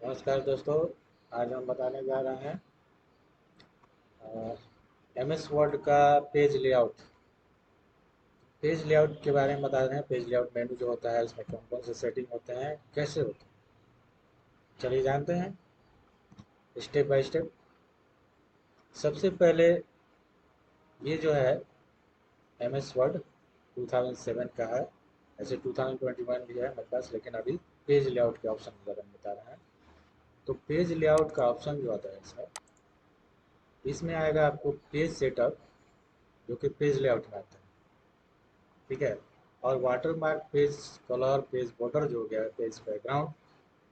नमस्कार दोस्तों। आज हम बताने जा रहे हैं एमएस वर्ड का पेज लेआउट। पेज लेआउट के बारे में बता रहे हैं। पेज लेआउट मेनू जो होता है उसमें कौन कौन से सेटिंग होते हैं, कैसे होते हैं, चलिए जानते हैं स्टेप बाय स्टेप। सबसे पहले ये जो है एमएस वर्ड 2007 का है। ऐसे 2021 भी है मेरे पास, लेकिन अभी पेज लेआउट के ऑप्शन के बारे में बता रहे हैं। तो पेज लेआउट का ऑप्शन जो आता है इसमें इसमें आएगा आपको पेज सेटअप, जो कि पेज लेआउट में आता है। ठीक है। और watermark, page colour, page border जो हो गया है, पेज बैकग्राउंड,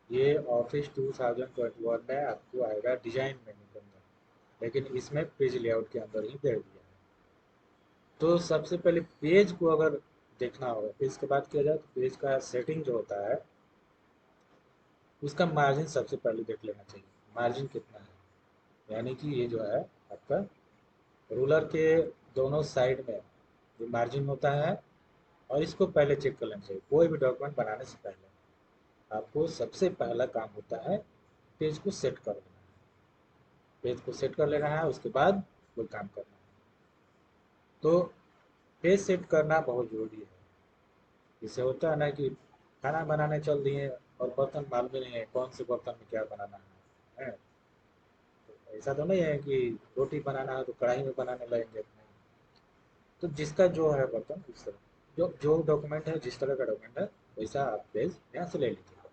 ये ऑफिस 2021 में आपको आएगा डिजाइन मेन्यू के अंदर, लेकिन इसमें पेज लेआउट के अंदर ही दे दिया है। तो सबसे पहले पेज को अगर देखना होगा, पेज की बात किया जाए तो पेज का सेटिंग जो होता है उसका मार्जिन सबसे पहले देख लेना चाहिए। मार्जिन कितना है, यानी कि ये जो है आपका रूलर के दोनों साइड में जो मार्जिन होता है, और इसको पहले चेक कर लेना चाहिए। कोई भी डॉक्यूमेंट बनाने से पहले आपको सबसे पहला काम होता है पेज को सेट कर लेना है। पेज को सेट कर लेना है, उसके बाद कोई काम करना है। तो पेज सेट करना बहुत ज़रूरी है। इससे होता है ना कि खाना बनाने चल दिए और बर्तन मालूम ही नहीं है कौन से बर्तन में क्या बनाना है। तो ऐसा तो नहीं है कि रोटी बनाना है तो कढ़ाई में बनाने लगेंगे। तो जिसका जो है बर्तन उस तरह जो जो डॉक्यूमेंट है, जिस तरह का डॉक्यूमेंट है वैसा आप पेज यहाँ से ले लीजिएगा।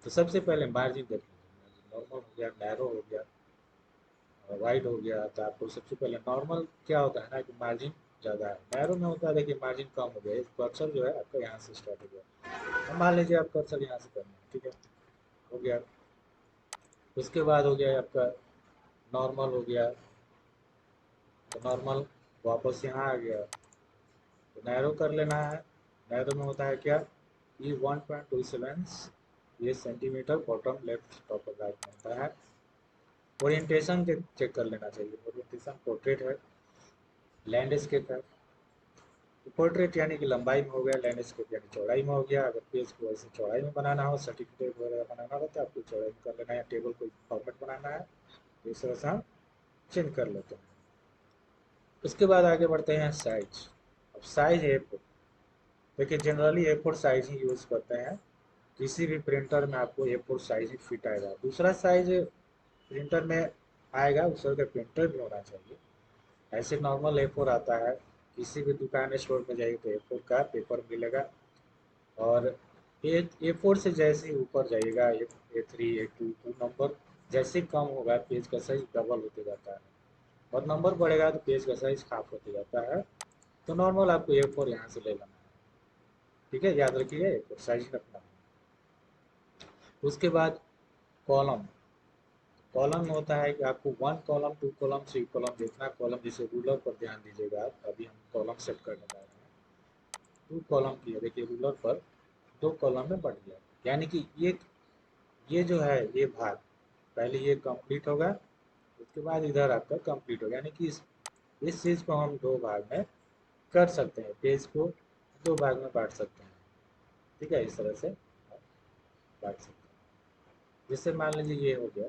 तो सबसे पहले मार्जिन देख लीजिए। नॉर्मल हो गया, नैरो हो गया, वाइड हो गया। तो आपको सबसे पहले नॉर्मल क्या होता है ना कि मार्जिन ज़्यादा है, नैरो में होता है देखिए मार्जिन कम हो गया। कर्सर जो है आपका यहाँ से स्टार्ट हो गया। अब मान लीजिए आप कर्सर यहाँ से करना है, ठीक है, हो गया। उसके बाद हो गया आपका नॉर्मल हो गया। तो नॉर्मल वापस यहाँ आ गया, तो नैरो कर लेना है। नैरो में होता है क्या, ये 1.27 ये centimetre bottom left top right में होता है। ओरिएंटेशन चेक कर लेना चाहिए। ओरिएंटेशन पोर्ट्रेट है, लैंडस्केप है। तो पोर्ट्रेट यानी कि लंबाई में हो गया, लैंडस्केप यानी चौड़ाई में हो गया। अगर पेज को ऐसे चौड़ाई में बनाना हो, सर्टिफिकेट वगैरह बनाना हो तो आपको चौड़ाई में कर लेना है। टेबल को फॉर्मेट बनाना है तो इस तरह से हम चेंज कर लेते हैं। उसके बाद आगे बढ़ते हैं साइज। अब साइज A4, देखिए जनरली A4 साइज ही यूज़ करते हैं। किसी भी प्रिंटर में आपको A4 साइज ही फिट आएगा। दूसरा साइज प्रिंटर में आएगा उस तरह का प्रिंटर भी होना चाहिए। ऐसे नॉर्मल A4 आता है, किसी भी दुकान स्टोर में जाइए तो A4 का पेपर मिलेगा। और A4 से जैसे ही ऊपर जाइएगा, A3 A2 टू नंबर जैसे कम होगा पेज का साइज डबल होते जाता है, और नंबर बढ़ेगा तो पेज का साइज हाफ होते जाता है। तो नॉर्मल आपको A4 यहाँ से ले लेना है। ठीक है, याद रखिए A4 साइज रखना है। उसके बाद कॉलम। कॉलम में होता है कि आपको 1 कॉलम 2 कॉलम 3 कॉलम जितना कॉलम, जैसे रूलर पर ध्यान दीजिएगा आप। अभी हम कॉलम सेट करने जा रहे हैं। 2 कॉलम की है, देखिए रूलर पर 2 कॉलम में बढ़ गया। यानी कि ये जो है ये भाग पहले ये कंप्लीट होगा, उसके बाद इधर आपका कंप्लीट होगा। यानी कि इस चीज़ को हम 2 भाग में कर सकते हैं, पेज को 2 भाग में बांट सकते हैं। ठीक है, इस तरह से आप बांट सकते हैं। जैसे मान लीजिए ये हो गया,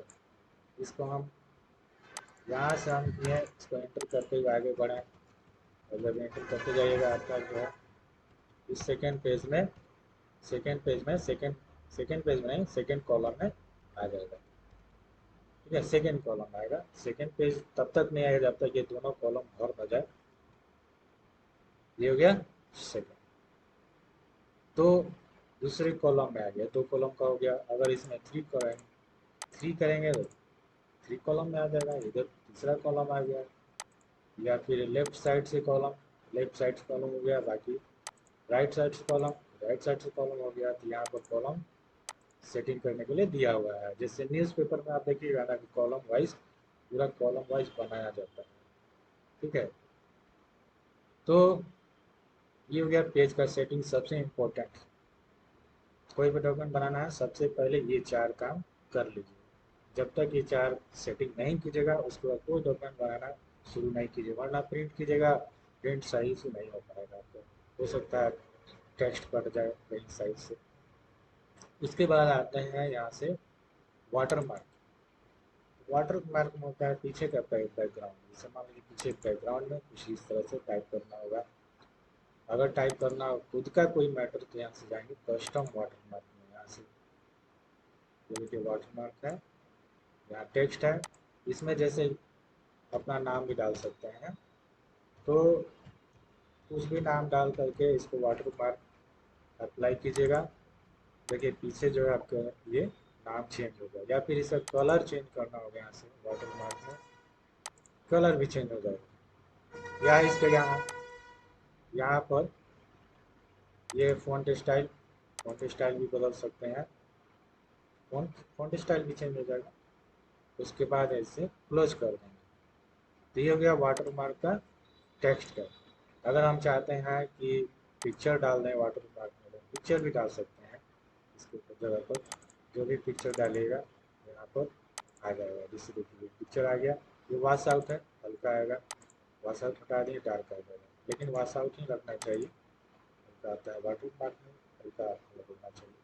इसको हम यहाँ से हम किए, इसको एंटर करते हुए आगे बढ़ें। और जब एंटर करते जाइएगा आपका जो है इस सेकेंड पेज में नहीं, सेकेंड कॉलम में आ जाएगा। ठीक है, सेकेंड कॉलम आएगा। सेकेंड पेज तब तक नहीं आएगा जब तक ये दोनों कॉलम भर न जाए। ये हो गया सेकेंड। तो दूसरे कॉलम में आ गया, 2 कॉलम का हो गया। अगर इसमें थ्री करेंगे तो 3 कॉलम में आ जाएगा। इधर तीसरा कॉलम आ गया। या फिर लेफ्ट साइड से कॉलम हो गया, बाकी राइट साइड से कॉलम हो गया। तो यहाँ पर कॉलम सेटिंग करने के लिए दिया हुआ है। जैसे न्यूज़पेपर में आप देखिएगा ना कि कॉलम वाइज, पूरा कॉलम वाइज बनाया जाता है। ठीक है, तो ये हो गया पेज का सेटिंग, सबसे इम्पोर्टेंट। कोई भी डॉक्यूमेंट बनाना है सबसे पहले ये 4 काम कर लीजिए। जब तक ये 4 सेटिंग नहीं कीजिएगा उसके बाद कोई डॉक्यूमेंट बनाना शुरू नहीं कीजिए, वरना प्रिंट कीजिएगा, प्रिंट सही से नहीं हो पाएगा आपको। हो सकता है टेक्स्ट कट जाए कहीं साइज से। उसके बाद आते हैं यहाँ से वाटर मार्क, वाटर मार्क में होता है पीछे का बैकग्राउंड। जैसे मान लीजिए पीछे बैकग्राउंड में कुछ इस तरह से टाइप करना होगा। अगर टाइप करना हो खुद का कोई मैटर तो यहाँ से जाएंगे कस्टम वाटर मार्क में, यहाँ से ये देखिए वाटर मार्क है, यहाँ टेक्स्ट है, इसमें जैसे अपना नाम भी डाल सकते हैं। तो कुछ भी नाम डाल करके इसको वाटर मार्क अप्लाई कीजिएगा। देखिए पीछे जो है आपका ये नाम चेंज होगा, या फिर इसका कलर चेंज करना होगा, यहाँ से वाटर मार्क में कलर भी चेंज हो जाएगा। या इसके यहाँ पर ये फ़ॉन्ट स्टाइल भी बदल सकते हैं, फ़ॉन्ट स्टाइल भी चेंज हो जाएगा। उसके बाद ऐसे क्लोज कर देंगे। तो ये हो गया वाटर मार्क का टेक्स्ट का। अगर हम चाहते हैं कि पिक्चर डाल दें वाटर मार्क में, तो पिक्चर भी डाल सकते हैं। इसके जगह पर जो भी पिक्चर डालिएगा यहाँ पर आ जाएगा। जैसे देखिए पिक्चर आ गया, ये वॉश आउट है, हल्का आएगा। वॉश आउट हटा दिए, डार्क आ जाएगा, लेकिन वॉश आउट ही रखना चाहिए, हल्का आता है वाटर मार्क में, हल्का होना चाहिए।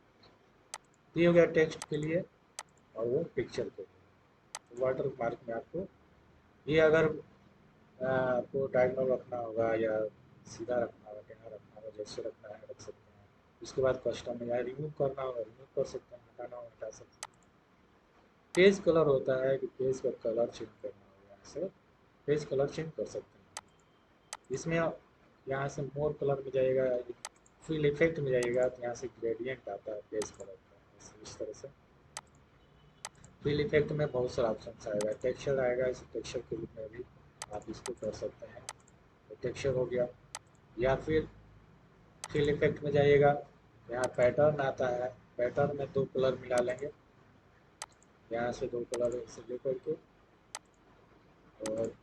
तो ये हो गया टेक्स्ट के लिए और वो पिक्चर के लिए। तो वाटर मार्क में आपको ये अगर आपको डायगोनल रखना होगा या सीधा रखना होगा, टेढ़ा रखना होगा, जैसे रखना है रख सकते हैं। उसके बाद कस्टम में यहाँ रिमूव करना होगा, रिमूव कर सकते हैं, हटाना होगा हटा सकते हैं। पेज कलर होता है कि पेज का कलर चेंज करना होगा, यहाँ से पेज कलर चेंज कर सकते हैं। इसमें यहाँ से मोर कलर में जाइएगा, फिल इफेक्ट में जाइएगा, तो यहाँ से ग्रेडियंट आता है पेज कलर का। इस तरह से फिल इफेक्ट में बहुत सारा ऑप्शन आएगा, टेक्सचर आएगा, इस टेक्सचर के रूप में भी आप इसको कर सकते हैं। तो टेक्सचर हो गया। या फिर फिल इफेक्ट में जाइएगा, यहाँ पैटर्न आता है, पैटर्न में दो कलर मिला लेंगे, यहाँ से दो कलर से लेकर के, और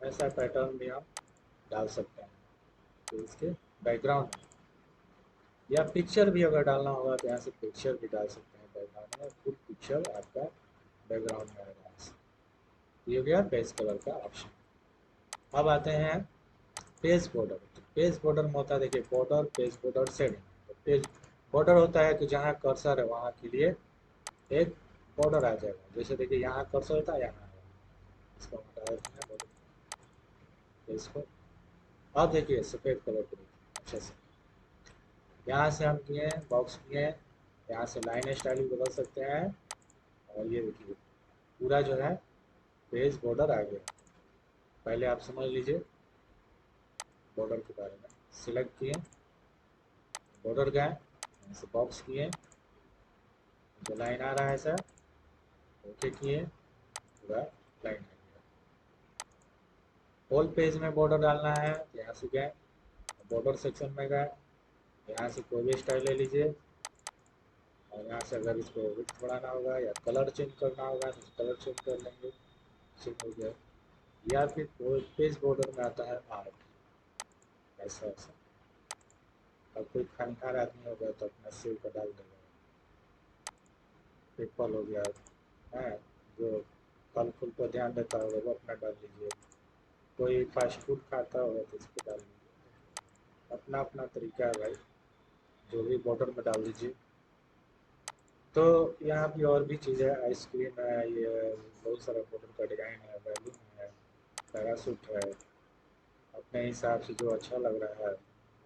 ऐसा पैटर्न भी हम डाल सकते हैं। तो इसके बैकग्राउंड में या पिक्चर भी अगर डालना होगा तो यहाँ से पिक्चर भी डाल सकते हैं बैकग्राउंड में, फुल पिक्चर आपका बैकग्राउंड में आएगा। ये हो गया पेज कलर का ऑप्शन। अब आते हैं पेज बॉर्डर। तो पेज बॉर्डर में होता है, देखिए बॉर्डर, पेज बॉर्डर, शेडिंग। तो पेज बॉर्डर होता है कि जहाँ कर्सर है वहाँ के लिए एक बॉर्डर आ जाएगा। जैसे देखिए यहाँ कर्सर होता है, यहाँ आएगा, इसको हटा देते हैं बॉर्डर, तो इसको अब देखिए सफ़ेद कलर को देखिए अच्छे से। यहाँ से हम किए हैं बॉक्स किए हैं, यहाँ से लाइन स्टाइल भी बदल सकते हैं। और ये देखिए पूरा जो है पेज बॉर्डर आ गया। पहले आप समझ लीजिए बॉर्डर के बारे में। सिलेक्ट किए, बॉर्डर गए, यहाँ से बॉक्स किए, जो लाइन आ रहा है सर, ओके किए, पूरा लाइन आ गया। होल पेज में बॉर्डर डालना है, यहाँ से गए, बॉर्डर सेक्शन में गए, यहाँ से कोई भी स्टाइल ले लीजिए, और यहाँ से अगर इसको विड्थ बढ़ाना होगा या कलर चेंज करना होगा तो कलर चेंज कर लेंगे, चेंज हो गया। या फिर पेज बॉर्डर में आता है आर्ट, ऐसा ऐसा। अब कोई खानखार आदमी होगा तो अपना सेव का डाल देगा, पेपल हो गया है, जो फल फूल पर ध्यान देता होगा वो अपना डाल लीजिए। कोई फास्ट फूड खाता होगा तो इसको डाल लीजिए। अपना अपना तरीका है भाई, जो भी बॉर्डर में डाल दीजिए। तो यहाँ भी और भी चीज़ें, आइसक्रीम है, ये बहुत सारा बॉर्डर का डिज़ाइन है, बैलून है, पैरासूट है। अपने हिसाब से जो अच्छा लग रहा है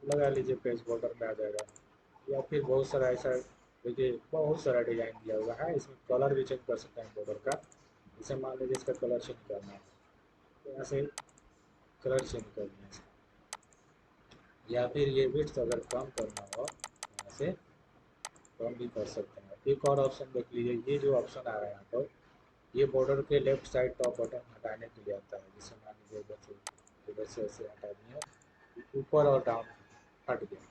लगा लीजिए, पेज बॉर्डर में आ जाएगा। या फिर बहुत सारा ऐसा, देखिए बहुत सारा डिज़ाइन दिया हुआ है, इसमें कलर भी चेंज कर सकते हैं बॉर्डर का। जैसे मान लीजिए इसका कलर चेंज करना है तो यहाँ से कलर चेंज कर दें इसका। या फिर ये विड्थ अगर कम करना हो यहाँ से कम भी कर सकते हैं। एक और ऑप्शन देख लीजिए, ये जो ऑप्शन आ रहा है यहाँ पर, ये बॉर्डर के लेफ्ट साइड टॉप बटन हटाने के लिए आता है। जैसे मान लीजिए इधर से ऐसे हटा दिए, ऊपर और डाउन हट गया।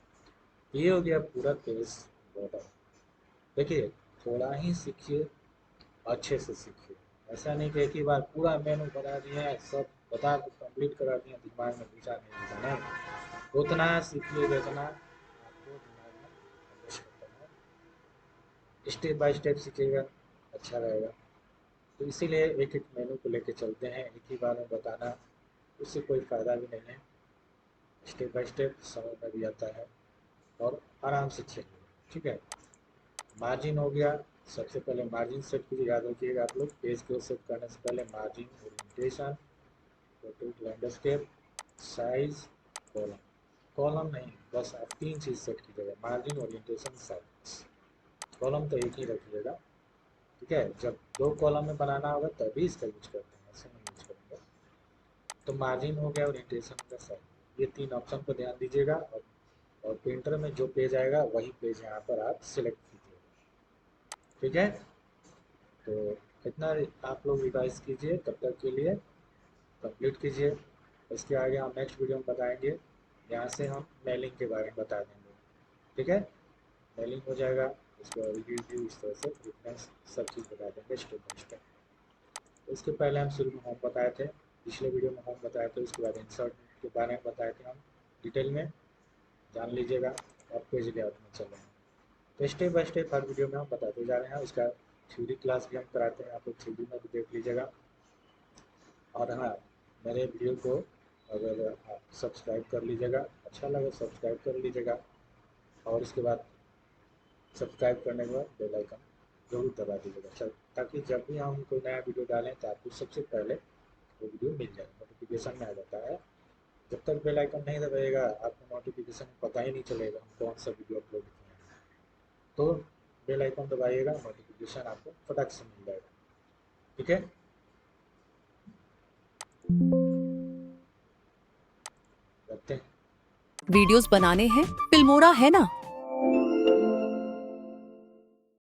ये हो गया पूरा पेज बॉर्डर। देखिए थोड़ा ही सीखिए, अच्छे से सीखिए। ऐसा नहीं कि एक ही बार पूरा मेनू बना दिए हैं, सब बता के कंप्लीट करा दिए, दिमाग में घुसा नहीं, उतना सीखिए जितना आपको दिमाग में प्रवेश करना है। स्टेप बाय स्टेप सीखिएगा, अच्छा रहेगा। तो इसीलिए एक एक मेनू को लेके चलते हैं, एक ही बार में बताना उससे कोई फ़ायदा भी नहीं है। स्टेप बाय स्टेप समझ में भी आता है और आराम से चलिए, ठीक है। मार्जिन हो गया, सबसे पहले मार्जिन सेट कीजिए, याद रखिएगा आप लोग, पेज को सेट करने से पहले margin, orientation, photo, landscape, size, column. Column नहीं, बस आप 3 चीज़ सेट कीजिएगा, मार्जिन, ओरिएंटेशन, साइज। कॉलम तो एक ही रखिएगा, ठीक है। जब 2 कॉलम में बनाना होगा तभी इसका यूज करते हैं, ऐसे नहीं यूज करेंगे। तो मार्जिन हो गया, ओरिएंटेशन हो गया, साइज, ये 3 ऑप्शन पर ध्यान दीजिएगा। और प्रिंटर में जो पेज आएगा वही पेज यहाँ पर आप सिलेक्ट कीजिएगा, ठीक है। तो इतना आप लोग रिवाइज कीजिए, तब तक के लिए कंप्लीट कीजिए। इसके आगे हम नेक्स्ट वीडियो में बताएंगे, यहाँ से हम मेलिंग के बारे में बता देंगे, ठीक है। मेलिंग हो जाएगा, इसके बाद रिव्यू, इस तरह से डिफरेंस सब चीज़ बता देंगे स्टेप बाय स्टेप। इसके पहले हम शुरू में होम बताए थे, पिछले वीडियो में होम बताए थे, उसके बाद इंसर्ट के बारे में बताए थे हम डिटेल में, जान लीजिएगा। और पेज लेआउट में चल रहे हैं, तो step by step her video में हम बताते जा रहे हैं। उसका थ्योरी क्लास भी हम कराते हैं, आप लोग थ्योरी में भी देख लीजिएगा। और हाँ, मेरे वीडियो को अगर आप सब्सक्राइब कर लीजिएगा, अच्छा लगे सब्सक्राइब कर लीजिएगा। और उसके बाद सब्सक्राइब करने के बाद बेल आइकन जरूर दबा दीजिएगा, ताकि जब भी हम कोई नया वीडियो डालें तो आपको सबसे पहले वो वीडियो मिल जाए, नोटिफिकेशन में आ जाता है। जब तक बेल आइकन नहीं दबाइएगा आपको नोटिफिकेशन पता ही नहीं चलेगा हम कौन सा वीडियो अपलोड किए हैं। तो बेल आइकन दबाइएगा, नोटिफिकेशन आपको फटाक से मिल जाएगा, ठीक है। रखते हैं। वीडियोस बनाने हैं, फिल्मोरा है ना।